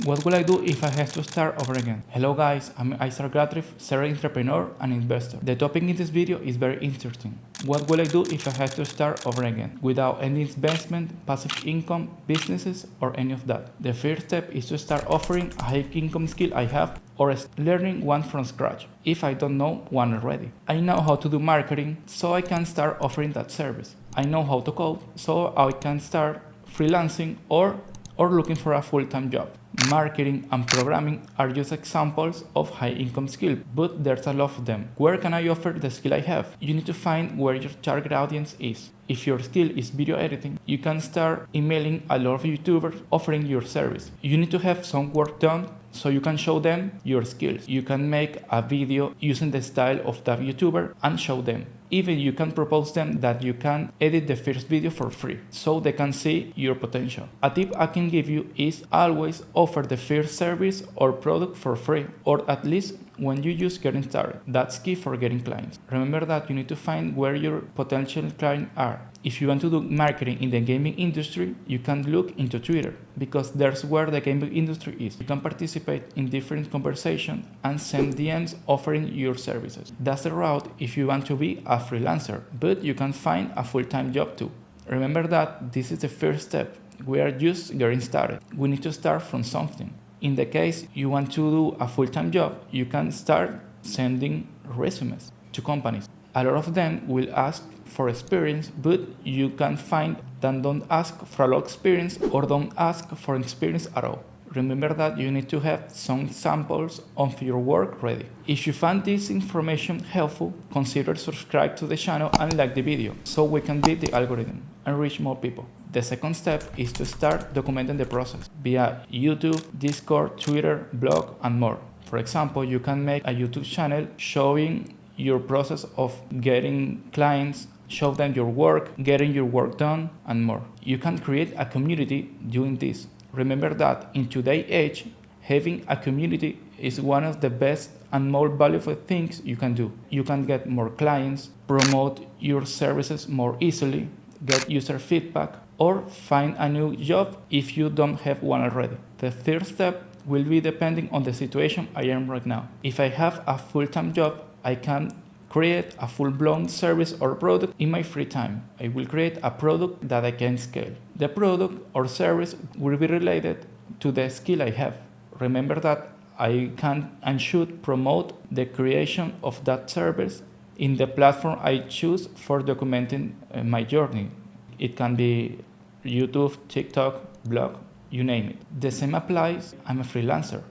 What will I do if I have to start over again? Hello guys, I'm Isaac Gatrif, serial entrepreneur and investor. The topic in this video is very interesting. What will I do if I have to start over again? Without any investment, passive income, businesses, or any of that. The first step is to start offering a high income skill I have or learning one from scratch if I don't know one already. I know how to do marketing, so I can start offering that service. I know how to code, so I can start freelancing or looking for a full-time job. Marketing and programming are just examples of high-income skill, but there's a lot of them. Where can I offer the skill I have? You need to find where your target audience is. If your skill is video editing, you can start emailing a lot of YouTubers offering your service. You need to have some work done so you can show them your skills. You can make a video using the style of that YouTuber and show them. Even you can propose them that you can edit the first video for free so they can see your potential. A tip I can give you is always offer the first service or product for free, or at least when you just getting started. That's key for getting clients. Remember that you need to find where your potential clients are. If you want to do marketing in the gaming industry, you can look into Twitter because there's where the gaming industry is. You can participate in different conversations and send DMs offering your services. That's the route if you want to be a freelancer, but you can find a full-time job too. Remember that this is the first step. We are just getting started. We need to start from something. In the case you want to do a full-time job, you can start sending resumes to companies. A lot of them will ask for experience, but you can find that don't ask for a lot of experience or don't ask for experience at all. Remember that you need to have some samples of your work ready. If you find this information helpful, consider subscribe to the channel and like the video so we can beat the algorithm and reach more people. The second step is to start documenting the process via YouTube, Discord, Twitter, blog, and more. For example, you can make a YouTube channel showing your process of getting clients, show them your work, getting your work done, and more. You can create a community doing this. Remember that in today's age, having a community is one of the best and more valuable things you can do. You can get more clients, promote your services more easily, get user feedback, or find a new job if you don't have one already. The third step will be depending on the situation I am right now. If I have a full-time job, I can create a full-blown service or product in my free time. I will create a product that I can scale. The product or service will be related to the skill I have. Remember that I can and should promote the creation of that service in the platform I choose for documenting my journey. It can be YouTube, TikTok, blog, you name it. The same applies. I'm a freelancer.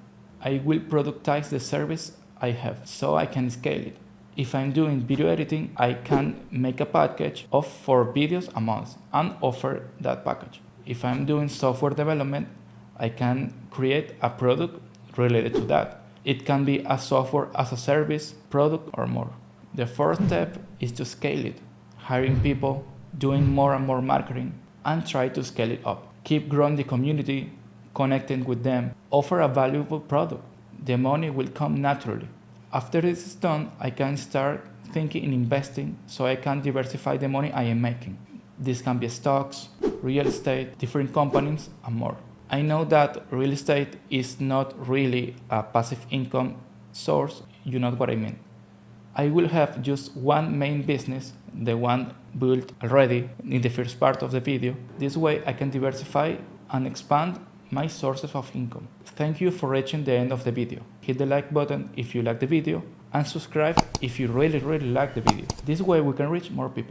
I will productize the service I have so I can scale it. If I'm doing video editing, I can make a package of 4 videos a month and offer that package. If I'm doing software development, I can create a product related to that. It can be a software as a service, product, or more. The fourth step is to scale it, hiring people, doing more and more marketing, and try to scale it up. Keep growing the community, connecting with them, offer a valuable product. The money will come naturally. After this is done, I can start thinking in investing so I can diversify the money I am making. This can be stocks, real estate, different companies, and more. I know that real estate is not really a passive income source, you know what I mean. I will have just one main business, the one built already in the first part of the video. This way I can diversify and expand my sources of income. Thank you for reaching the end of the video. Hit the like button if you like the video and subscribe if you really like the video. This way we can reach more people.